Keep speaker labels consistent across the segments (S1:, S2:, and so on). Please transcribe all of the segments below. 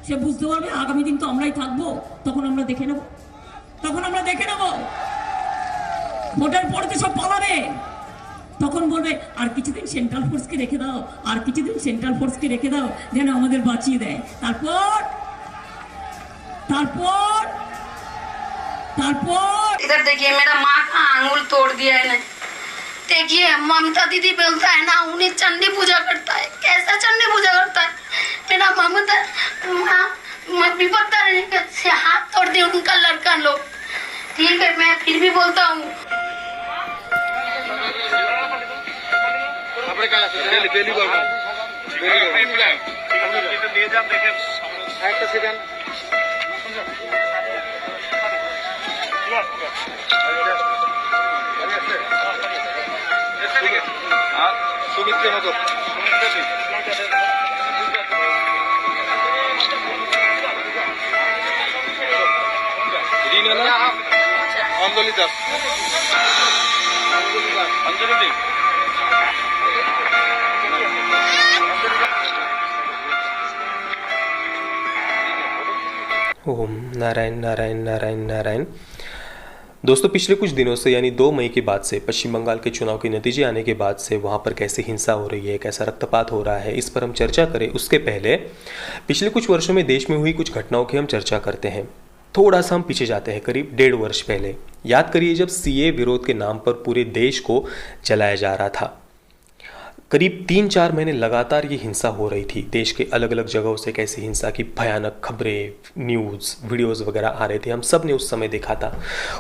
S1: সে বুঝতে পারবে আগামী দিন তো আমরাই থাকবো, তখন আমরা দেখে নেব, ভোটের পরে তো সব পালাবে, তখন বলবে আর কিছুদিন সেন্ট্রাল ফোর্সকে রেখে দাও, আর কিছুদিন সেন্ট্রাল ফোর্সকে রেখে দাও যেন আমাদের বাঁচিয়ে দেয়। তারপর তারপর তারপর
S2: इधर देखिए मेरा माँ का आंगुल तोड़ दिया है ना। देखिए ममता दीदी बोलता है ना उन्हें चंडी पूजा करता है, कैसा चंडी पूजा करता है। मेरा ममता विपत्ता से हाथ तोड़ दिए उनका लड़का लोग। ठीक है मैं फिर भी बोलता हूँ
S3: ओम नारायण नारायण नारायण नारायण। दोस्तों, पिछले कुछ दिनों से यानी 2 मई के बाद से पश्चिम बंगाल के चुनाव के नतीजे आने के बाद से वहाँ पर कैसे हिंसा हो रही है, कैसा रक्तपात हो रहा है, इस पर हम चर्चा करें उसके पहले पिछले कुछ वर्षों में देश में हुई कुछ घटनाओं की हम चर्चा करते हैं। थोड़ा सा हम पीछे जाते हैं, करीब 1.5 वर्ष पहले। याद करिए जब सीए विरोध के नाम पर पूरे देश को जलाया जा रहा था। करीब 3-4 महीने लगातार ये हिंसा हो रही थी। देश के अलग अलग जगहों से कैसे हिंसा की भयानक खबरें, न्यूज़, वीडियोस वगैरह आ रहे थे, हम सब ने उस समय देखा था।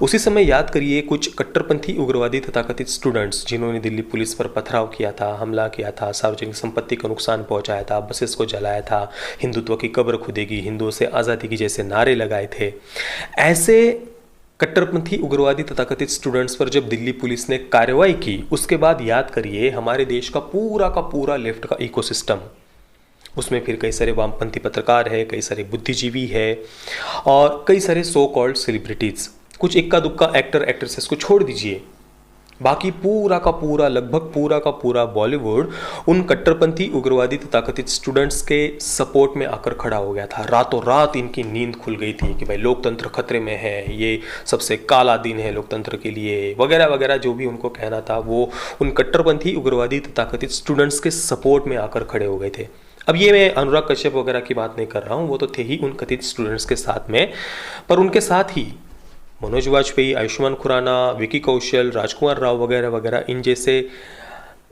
S3: उसी समय याद करिए कुछ कट्टरपंथी उग्रवादी तथाकथित स्टूडेंट्स जिन्होंने दिल्ली पुलिस पर पथराव किया था, हमला किया था, सार्वजनिक संपत्ति को नुकसान पहुंचाया था, बसेस को जलाया था, हिंदुत्व की कब्र खुदेगी, हिंदुओं से आज़ादी की जैसे नारे लगाए थे। ऐसे कट्टरपंथी उग्रवादी तथाकथित स्टूडेंट्स पर जब दिल्ली पुलिस ने कार्रवाई की, उसके बाद याद करिए हमारे देश का पूरा लेफ्ट का इकोसिस्टम, उसमें फिर कई सारे वामपंथी पत्रकार है, कई सारे बुद्धिजीवी है और कई सारे सो कॉल्ड सेलिब्रिटीज़, कुछ इक्का दुक्का एक्टर एक्ट्रेसेस को छोड़ दीजिए, बाकी लगभग पूरा का पूरा बॉलीवुड उन कट्टरपंथी उग्रवादी तथाकथित स्टूडेंट्स के सपोर्ट में आकर खड़ा हो गया था। रातों रात इनकी नींद खुल गई थी कि भाई लोकतंत्र खतरे में है, ये सबसे काला दिन है लोकतंत्र के लिए, वगैरह वगैरह जो भी उनको कहना था, वो उन कट्टरपंथी उग्रवादी तथाकथित स्टूडेंट्स के सपोर्ट में आकर खड़े हो गए थे। अब ये मैं अनुराग कश्यप वगैरह की बात नहीं कर रहा हूँ, वो तो थे ही उन कथित स्टूडेंट्स के साथ में, पर उनके साथ ही मनोज वाजपेयी, आयुष्मान खुराना, विकी कौशल, राजकुमार राव वगैरह वगैरह, इन जैसे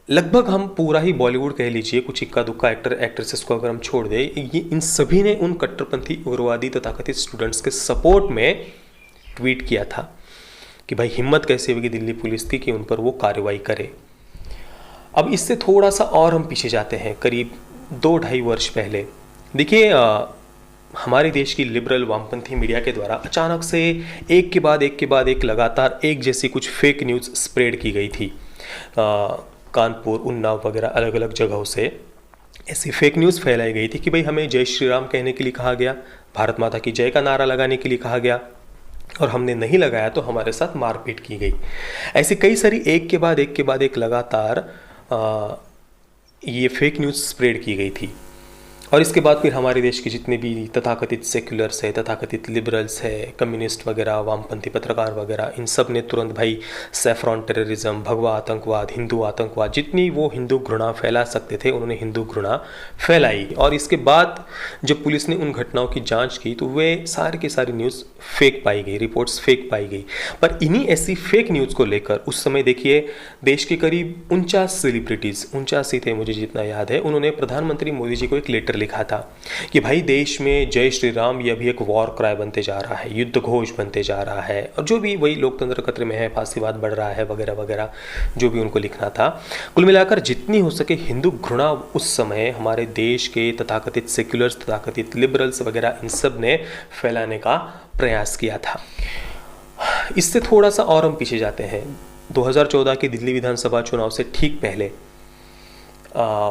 S3: लगभग हम पूरा ही बॉलीवुड कह लीजिए, कुछ इक्का दुक्का एक्टर एक्ट्रेसेस को अगर हम छोड़ दें, ये इन सभी ने उन कट्टरपंथी उग्रवादी तथाकथित स्टूडेंट्स के सपोर्ट में ट्वीट किया था कि भाई हिम्मत कैसे होगी दिल्ली पुलिस की कि उन पर वो कार्रवाई करे। अब इससे थोड़ा सा और हम पीछे जाते हैं, करीब 2-2.5 वर्ष पहले। देखिए हमारे देश की लिबरल वामपंथी मीडिया के द्वारा अचानक से एक के बाद एक लगातार एक जैसी कुछ फेक न्यूज़ स्प्रेड की गई थी। कानपुर, उन्नाव वगैरह अलग अलग जगहों से ऐसी फेक न्यूज़ फैलाई गई थी कि भाई हमें जय श्री राम कहने के लिए कहा गया, भारत माता की जय का नारा लगाने के लिए कहा गया, और हमने नहीं लगाया तो हमारे साथ मारपीट की गई। ऐसी कई सारी एक के बाद एक लगातार ये फेक न्यूज़ स्प्रेड की गई थी। और इसके बाद फिर हमारे देश के जितने भी तथाकथित सेक्युलर्स है, तथाकथित लिबरल्स है, कम्युनिस्ट वगैरह, वामपंथी पत्रकार वगैरह, इन सब ने तुरंत भाई सैफ्रॉन टेररिज्म, भगवा आतंकवाद, हिंदू आतंकवाद, जितनी वो हिंदू घृणा फैला सकते थे उन्होंने हिंदू घृणा फैलाई। और इसके बाद जब पुलिस ने उन घटनाओं की जांच की तो वे सारी की सारी न्यूज़ फेक पाई गई, रिपोर्ट्स फेक पाई गई। पर इन्हीं ऐसी फेक न्यूज़ को लेकर उस समय देखिए देश के करीब 49 सेलिब्रिटीज़, 49 ही थे मुझे जितना याद है, उन्होंने प्रधानमंत्री मोदी जी को एक लेटर लिखा था कि भाई देश में जय श्री राम ये अभी एक वॉर क्राई बनते जा रहा है, युद्ध घोष बनते जा रहा है, और जो भी वही लोकतंत्र खतरे में है, फांसीवाद बढ़ रहा है वगैरह वगैरह, जो भी उनको लिखना था। कुल मिलाकर जितनी हो सके हिंदू घृणा उस समय हमारे देश के तथाकथित सेक्युलर्स, तथाकथित लिबरल्स वगैरह इन सब ने फैलाने का प्रयास किया था। इससे थोड़ा सा और हम पीछे जाते हैं, 2014 के दिल्ली विधानसभा चुनाव से ठीक पहले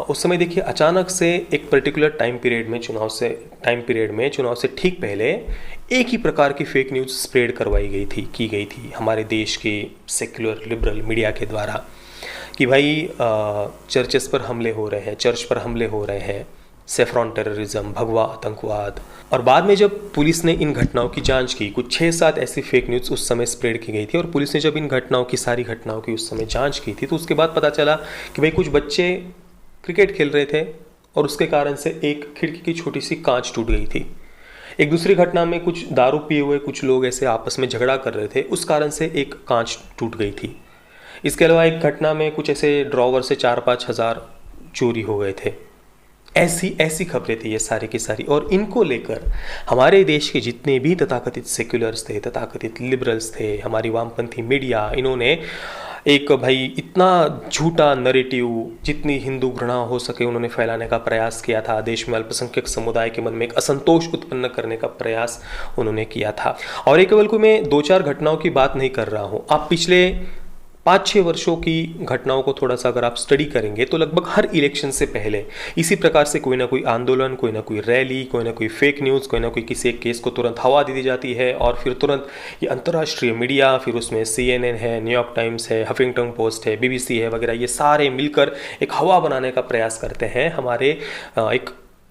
S3: उस समय देखिए अचानक से एक पर्टिकुलर टाइम पीरियड में चुनाव से ठीक पहले एक ही प्रकार की फेक न्यूज़ स्प्रेड की गई थी हमारे देश के सेक्युलर लिबरल मीडिया के द्वारा कि भाई चर्चेस पर हमले हो रहे हैं, चर्च पर हमले हो रहे हैं, सेफ्रॉन टेररिज्म, भगवा आतंकवाद। और बाद में जब पुलिस ने इन घटनाओं की जांच की, कुछ 6-7 ऐसी फेक न्यूज़ उस समय स्प्रेड की गई थी, और पुलिस ने जब इन घटनाओं की, सारी घटनाओं की उस समय जांच की थी, तो उसके बाद पता चला कि भाई कुछ बच्चे क्रिकेट खेल रहे थे और उसके कारण से एक खिड़की की छोटी सी कांच टूट गई थी। एक दूसरी घटना में कुछ दारू पिए हुए कुछ लोग ऐसे आपस में झगड़ा कर रहे थे, उस कारण से एक कांच टूट गई थी। इसके अलावा एक घटना में कुछ ऐसे ड्रॉवर से 4-5 हज़ार चोरी हो गए थे। ऐसी खबरें थी ये सारी की सारी, और इनको लेकर हमारे देश के जितने भी तथाकथित सेक्युलर्स थे, तथाकथित लिबरल्स थे, हमारी वामपंथी मीडिया, इन्होंने एक भाई इतना झूठा नैरेटिव, जितनी हिंदू घृणा हो सके उन्होंने फैलाने का प्रयास किया था। देश में अल्पसंख्यक समुदाय के मन में एक असंतोष उत्पन्न करने का प्रयास उन्होंने किया था। और एक केवल को मैं 2-4 घटनाओं की बात नहीं कर रहा हूँ, आप पिछले 5-6 वर्षों की घटनाओं को थोड़ा सा अगर आप स्टडी करेंगे तो लगभग हर इलेक्शन से पहले इसी प्रकार से कोई ना कोई आंदोलन, कोई ना कोई रैली, कोई ना कोई फेक न्यूज़, कोई ना कोई किसी एक केस को तुरंत हवा दे दी जाती है, और फिर तुरंत ये अंतर्राष्ट्रीय मीडिया, फिर उसमें CNN है, न्यूयॉर्क टाइम्स है, हफिंगटन पोस्ट है, BBC है वगैरह, ये सारे मिलकर एक हवा बनाने का प्रयास करते हैं। हमारे एक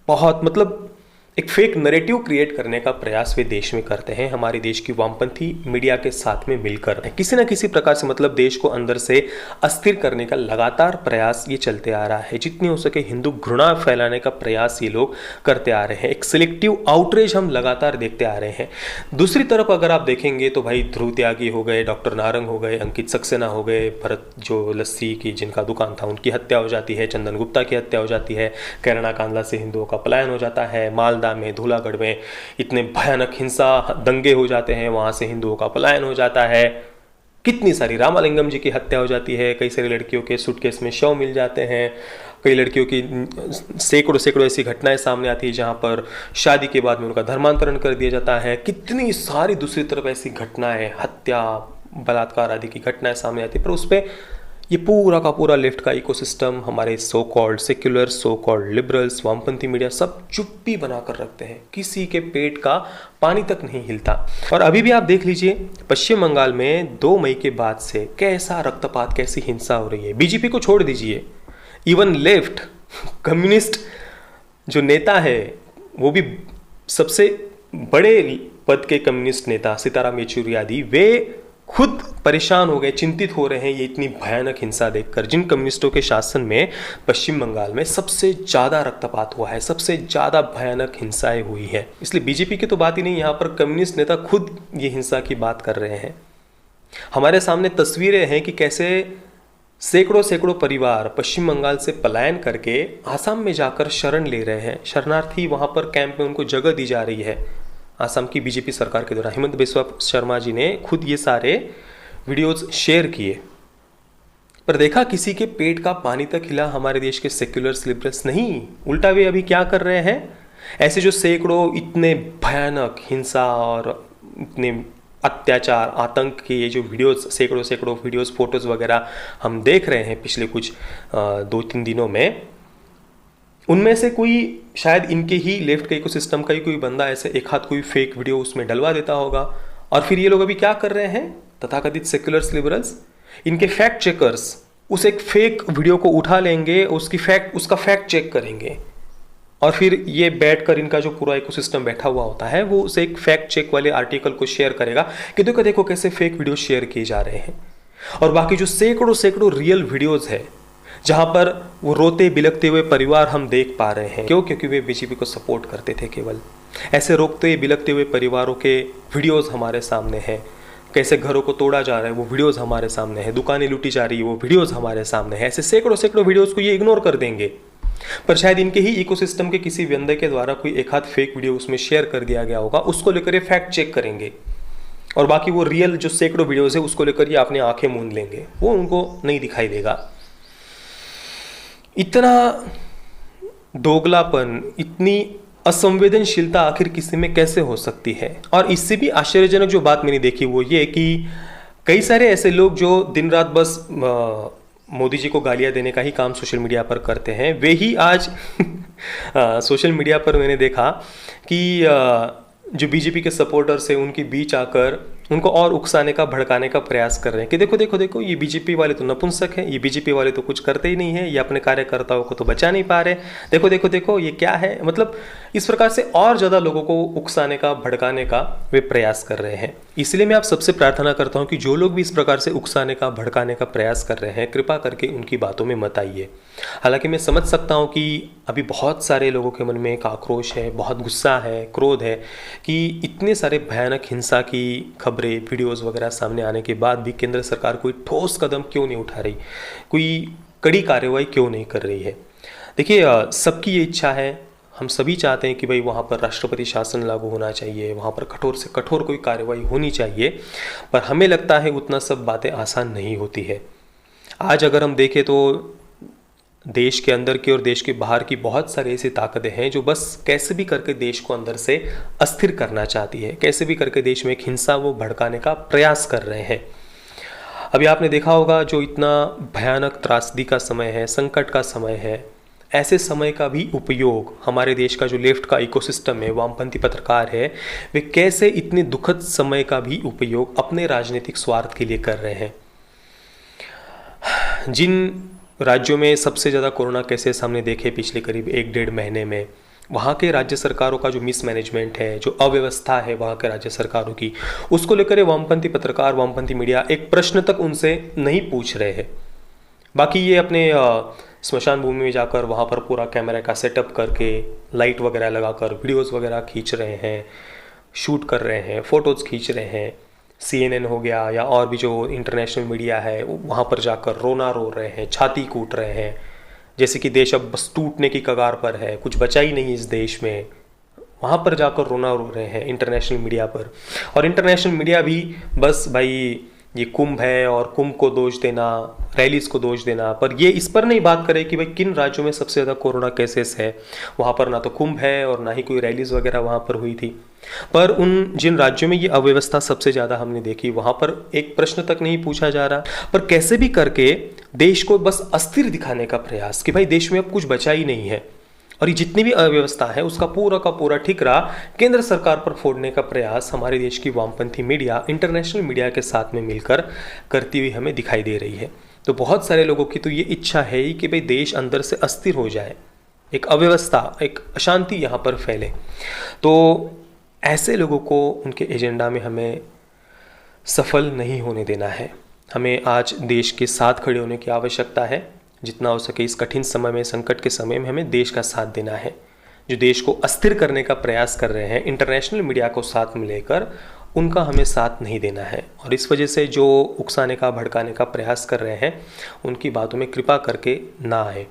S3: बहुत मतलब एक फेक नैरेटिव क्रिएट करने का प्रयास वे देश में करते हैं, हमारे देश की वामपंथी मीडिया के साथ में मिलकर किसी न किसी प्रकार से, मतलब देश को अंदर से अस्थिर करने का लगातार प्रयास ये चलते आ रहा है। जितनी हो सके हिंदू घृणा फैलाने का प्रयास ये लोग करते आ रहे हैं। एक सिलेक्टिव आउटरीच हम लगातार देखते आ रहे हैं। दूसरी तरफ अगर आप देखेंगे तो भाई ध्रुव त्यागी हो गए, डॉक्टर नारंग हो गए, अंकित सक्सेना हो गए, भरत जो लस्सी की जिनका दुकान था उनकी हत्या हो जाती है, चंदन गुप्ता की हत्या हो जाती है, कैरणा कांडला से हिंदुओं का पलायन हो जाता है, मालदा में, धूलागढ़ में इतने भयानक हिंसा दंगे हो जाते हैं, वहां से हिंदुओं का पलायन हो जाता है, कितनी सारी, रामालिंगम जी की हत्या हो जाती है, कई सारी लड़कियों के सूटकेस में शव मिल जाते हैं, कई लड़कियों की सैकड़ों ऐसी घटनाएं सामने आती है जहां पर शादी के बाद में उनका धर्मांतरण कर दिया जाता है। कितनी सारी दूसरी तरफ ऐसी घटनाएं, हत्या, बलात्कार आदि की घटनाएं सामने आती है, पर उस पर ये पूरा का पूरा लेफ्ट का इकोसिस्टम, हमारे so called secular, so called liberals, वामपंथी मीडिया सब चुप्पी बना कर रखते हैं। किसी के पेट का पानी तक नहीं हिलता। और अभी भी आप देख लीजिए पश्चिम बंगाल में 2 मई के बाद से कैसा रक्तपात, कैसी हिंसा हो रही है। बीजेपी को छोड़ दीजिए, इवन लेफ्ट कम्युनिस्ट जो नेता है, वो भी सबसे बड़े पद के कम्युनिस्ट नेता सीताराम येचुरी आदि, वे खुद परेशान हो गए, चिंतित हो रहे हैं ये इतनी भयानक हिंसा देखकर। जिन कम्युनिस्टों के शासन में पश्चिम बंगाल में सबसे ज़्यादा रक्तपात हुआ है, सबसे ज़्यादा भयानक हिंसाएं हुई है, इसलिए बीजेपी की तो बात ही नहीं, यहाँ पर कम्युनिस्ट नेता खुद ये हिंसा की बात कर रहे हैं। हमारे सामने तस्वीरें हैं कि कैसे सैकड़ों परिवार पश्चिम बंगाल से पलायन करके आसाम में जाकर शरण ले रहे हैं। शरणार्थी वहाँ पर कैंप में उनको जगह दी जा रही है। आसाम की बीजेपी सरकार के द्वारा हिमंत बिस्वा शर्मा जी ने खुद ये सारे वीडियोस शेयर किए, पर देखा किसी के पेट का पानी तक हिला हमारे देश के सेक्युलर्स, लिबरल्स नहीं। उल्टा वे अभी क्या कर रहे हैं, ऐसे जो सैकड़ों इतने भयानक हिंसा और इतने अत्याचार, आतंक के ये जो वीडियोस, सैकड़ों वीडियोस, फोटोज़ वगैरह हम देख रहे हैं पिछले कुछ 2-3 दिनों में, उनमें से कोई शायद इनके ही लेफ्ट के इकोसिस्टम का ही कोई बंदा ऐसे एक हाथ कोई फेक वीडियो उसमें डलवा देता होगा। और फिर ये लोग अभी क्या कर रहे हैं, तथाकथित सेक्युलर्स, लिबरल्स, इनके फैक्ट चेकर्स उस एक फेक वीडियो को उठा लेंगे, उसका फैक्ट चेक करेंगे, और फिर ये बैठकर इनका जो पूरा इकोसिस्टम बैठा हुआ होता है वो उस एक फैक्ट चेक वाले आर्टिकल को शेयर करेगा कि देखो कैसे फेक वीडियो शेयर किए जा रहे हैं। और बाकी जो सैकड़ों रियल वीडियोज है जहां पर वो रोते बिलखते हुए परिवार हम देख पा रहे हैं, क्योंकि वे बीजेपी को सपोर्ट करते थे। केवल ऐसे रोते बिलखते हुए परिवारों के वीडियोस हमारे सामने हैं, कैसे घरों को तोड़ा जा रहा है वो वीडियोस हमारे सामने है, दुकानें लूटी जा रही है वो वीडियोस हमारे सामने है। ऐसे सैकड़ों वीडियोस को ये इग्नोर कर देंगे, पर शायद इनके ही इकोसिस्टम के किसी बंदे के द्वारा कोई एक हाथ फेक वीडियो उसमें शेयर कर दिया गया होगा, उसको लेकर ये फैक्ट चेक करेंगे, और बाकी वो रियल जो सैकड़ों वीडियोस है उसको लेकर ये अपनी आंखें मूंद लेंगे, वो उनको नहीं दिखाई देगा। इतना दोगलापन, इतनी असंवेदनशीलता आखिर किसी में कैसे हो सकती है। और इससे भी आश्चर्यजनक जो बात मैंने देखी वो ये कि कई सारे ऐसे लोग जो दिन रात बस मोदी जी को गालियां देने का ही काम सोशल मीडिया पर करते हैं, वे ही आज सोशल मीडिया पर मैंने देखा कि जो बीजेपी के सपोर्टर्स हैं उनके बीच आकर उनको और उकसाने का, भड़काने का प्रयास कर रहे हैं कि देखो देखो देखो, ये बीजेपी वाले तो नपुंसक हैं, ये बीजेपी वाले तो कुछ करते ही नहीं है, ये अपने कार्यकर्ताओं को तो बचा नहीं पा रहे, देखो देखो देखो ये क्या है। मतलब इस प्रकार से और ज़्यादा लोगों को उकसाने का, भड़काने का वे प्रयास कर रहे हैं। इसलिए मैं आप सबसे प्रार्थना करता हूँ कि जो लोग भी इस प्रकार से उकसाने का, भड़काने का प्रयास कर रहे हैं, कृपा करके उनकी बातों में मत आइए। हालांकि मैं समझ सकता हूँ कि अभी बहुत सारे लोगों के मन में एक आक्रोश है, बहुत गुस्सा है, क्रोध है कि इतने सारे भयानक हिंसा की खबरें, वीडियोस वगैरह सामने आने के बाद भी केंद्र सरकार कोई ठोस कदम क्यों नहीं उठा रही, कोई कड़ी कार्रवाई क्यों नहीं कर रही है। देखिए, सबकी ये इच्छा है, हम सभी चाहते हैं कि भाई वहाँ पर राष्ट्रपति शासन लागू होना चाहिए, वहाँ पर कठोर से कठोर कोई कार्रवाई होनी चाहिए, पर हमें लगता है उतना सब बातें आसान नहीं होती है। आज अगर हम देखें तो देश के अंदर की और देश के बाहर की बहुत सारी ऐसी ताकतें हैं जो बस कैसे भी करके देश को अंदर से अस्थिर करना चाहती है, कैसे भी करके देश में एक हिंसा वो भड़काने का प्रयास कर रहे हैं। अभी आपने देखा होगा, जो इतना भयानक त्रासदी का समय है, संकट का समय है, ऐसे समय का भी उपयोग हमारे देश का जो लेफ्ट का इकोसिस्टम है, वामपंथी पत्रकार है, वे कैसे इतने दुखद समय का भी उपयोग अपने राजनीतिक स्वार्थ के लिए कर रहे हैं। जिन राज्यों में सबसे ज़्यादा कोरोना केसेस हमने देखे पिछले करीब 1-1.5 महीने में, वहाँ के राज्य सरकारों का जो मिसमैनेजमेंट है, जो अव्यवस्था है वहाँ के राज्य सरकारों की, उसको लेकर वामपंथी पत्रकार, वामपंथी मीडिया एक प्रश्न तक उनसे नहीं पूछ रहे हैं। बाकी ये अपने स्मशान भूमि में जाकर वहाँ पर पूरा कैमरा का सेटअप करके, लाइट वगैरह लगाकर वीडियोस वगैरह खींच रहे हैं, शूट कर रहे हैं, फ़ोटोज़ खींच रहे हैं। CNN हो गया या और भी जो इंटरनेशनल मीडिया है, वहाँ पर जाकर रोना रो रहे हैं, छाती कूट रहे हैं, जैसे कि देश अब बस टूटने की कगार पर है, कुछ बचा ही नहीं इस देश में। वहाँ पर जाकर रोना रो रहे हैं इंटरनेशनल मीडिया पर। और इंटरनेशनल मीडिया भी बस भाई ये कुंभ है और कुंभ को दोष देना, रैलीज को दोष देना, पर ये इस पर नहीं बात करे कि भाई किन राज्यों में सबसे ज़्यादा कोरोना केसेस है। वहाँ पर ना तो कुंभ है और ना ही कोई रैलीज वगैरह वहाँ पर हुई थी। पर उन जिन राज्यों में ये अव्यवस्था सबसे ज़्यादा हमने देखी, वहाँ पर एक प्रश्न तक नहीं पूछा जा रहा, पर कैसे भी करके देश को बस अस्थिर दिखाने का प्रयास कि भाई देश में अब कुछ बचा ही नहीं है। और ये जितनी भी अव्यवस्था है उसका पूरा का पूरा ठिकरा केंद्र सरकार पर फोड़ने का प्रयास हमारे देश की वामपंथी मीडिया, इंटरनेशनल मीडिया के साथ में मिलकर करती हुई हमें दिखाई दे रही है। तो बहुत सारे लोगों की तो ये इच्छा है ही कि भाई देश अंदर से अस्थिर हो जाए, एक अव्यवस्था, एक अशांति यहाँ पर फैले। तो ऐसे लोगों को उनके एजेंडा में हमें सफल नहीं होने देना है। हमें आज देश के साथ खड़े होने की आवश्यकता है। जितना हो सके इस कठिन समय में, संकट के समय में हमें देश का साथ देना है। जो देश को अस्थिर करने का प्रयास कर रहे हैं, इंटरनेशनल मीडिया को साथ में लेकर, उनका हमें साथ नहीं देना है। और इस वजह से जो उकसाने का, भड़काने का प्रयास कर रहे हैं, उनकी बातों में कृपा करके ना आए।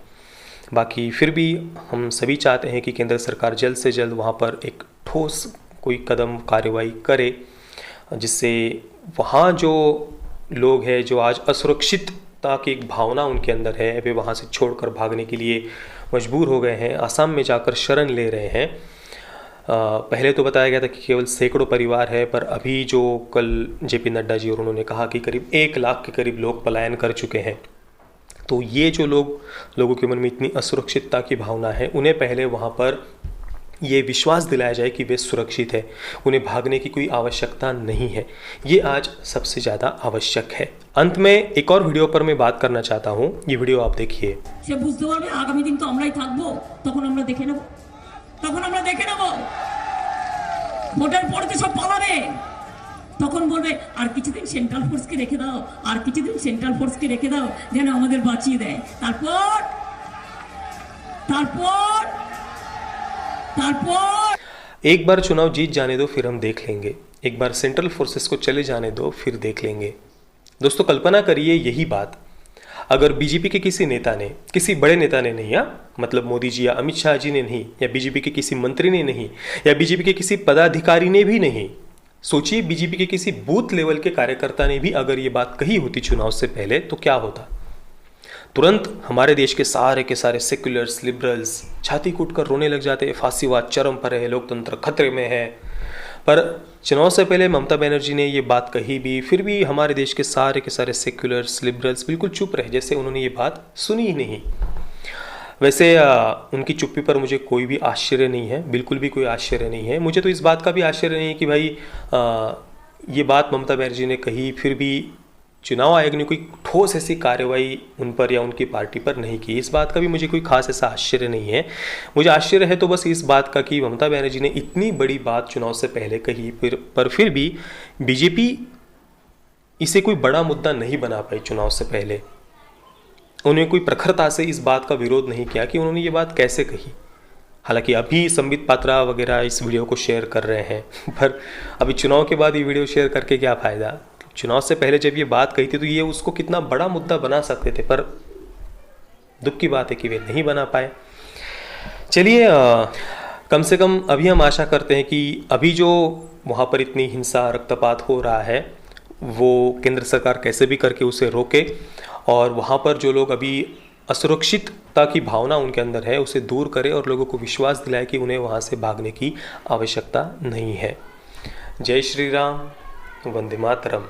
S3: बाकी फिर भी हम सभी चाहते हैं कि केंद्र सरकार जल्द से जल्द वहाँ पर एक ठोस कोई कदम, कार्रवाई करे, जिससे वहाँ जो लोग हैं जो आज असुरक्षितता की एक भावना उनके अंदर है, वे वहाँ से छोड़कर भागने के लिए मजबूर हो गए हैं, आसाम में जाकर शरण ले रहे हैं। पहले तो बताया गया था कि केवल सैकड़ों परिवार है, पर अभी जो कल जेपी नड्डा जी और उन्होंने कहा कि करीब 1 लाख के करीब लोग पलायन कर चुके हैं। तो ये जो लोगों के मन में इतनी असुरक्षितता की भावना है, उन्हें पहले वहाँ पर ये विश्वास दिलाया जाए कि वे सुरक्षित है, उन्हें भागने की कोई आवश्यकता नहीं है। ये आज सबसे ज़्यादा आवश्यक है। अंत में एक और वीडियो पर मैं बात करना चाहता हूँ, ये वीडियो आप देखिए।
S1: সে বুঝতে পারবে আগামী দিন তো আমরাই থাকবো, তখন আমরা দেখে নেব, ভোটের পরে তো সব পালাবে, তখন বলবে আর কিছুদিন সেন্ট্রাল ফোর্সকে রেখে দাও, আর কিছুদিন সেন্ট্রাল ফোর্সকে রেখে দাও যেন আমাদের বাঁচিয়ে দেয়। তারপর
S3: एक बार चुनाव जीत जाने दो फिर हम देख लेंगे, एक बार सेंट्रल फोर्सेस को चले जाने दो फिर देख लेंगे। दोस्तों कल्पना करिए यही बात अगर बीजेपी के किसी नेता ने, किसी बड़े नेता ने नहीं, मतलब मोदी जी या अमित शाह जी ने नहीं, या बीजेपी के किसी मंत्री ने नहीं, या बीजेपी के किसी पदाधिकारी ने भी नहीं, सोचिए बीजेपी के किसी बूथ लेवल के कार्यकर्ता ने भी अगर ये बात कही होती चुनाव से पहले, तो क्या होता। तुरंत हमारे देश के सारे सेक्युलर्स, लिबरल्स छाती कूटकर रोने लग जाते, फांसीवाद चरम पर है, लोकतंत्र खतरे में है। पर चुनाव से पहले ममता बनर्जी ने ये बात कही भी, फिर भी हमारे देश के सारे सेक्युलर्स, लिबरल्स बिल्कुल चुप रहे, जैसे उन्होंने ये बात सुनी ही नहीं। वैसे उनकी चुप्पी पर मुझे कोई भी आश्चर्य नहीं है, बिल्कुल भी कोई आश्चर्य नहीं है। मुझे तो इस बात का भी आश्चर्य नहीं है कि भाई ये बात ममता बनर्जी ने कही, फिर भी चुनाव आयोग ने कोई ठोस ऐसी कार्रवाई उन पर या उनकी पार्टी पर नहीं की। इस बात का भी मुझे कोई खास ऐसा आश्चर्य नहीं है। मुझे आश्चर्य है तो बस इस बात का कि ममता बनर्जी ने इतनी बड़ी बात चुनाव से पहले कही, फिर भी बीजेपी इसे कोई बड़ा मुद्दा नहीं बना पाई। चुनाव से पहले उन्हें कोई प्रखरता से इस बात का विरोध नहीं किया कि उन्होंने ये बात कैसे कही। हालांकि अभी संबित पात्रा वगैरह इस वीडियो को शेयर कर रहे हैं, पर अभी चुनाव के बाद ये वीडियो शेयर करके क्या फ़ायदा। चुनाव से पहले जब ये बात कही थी तो ये उसको कितना बड़ा मुद्दा बना सकते थे, पर दुख की बात है कि वे नहीं बना पाए। चलिए, कम से कम अभी हम आशा करते हैं कि अभी जो वहाँ पर इतनी हिंसा रक्तपात हो रहा है वो केंद्र सरकार कैसे भी करके उसे रोके, और वहाँ पर जो लोग अभी असुरक्षितता की भावना उनके अंदर है उसे दूर करे और लोगों को विश्वास दिलाए कि उन्हें वहाँ से भागने की आवश्यकता नहीं है। जय श्री राम, वंदे मातरम।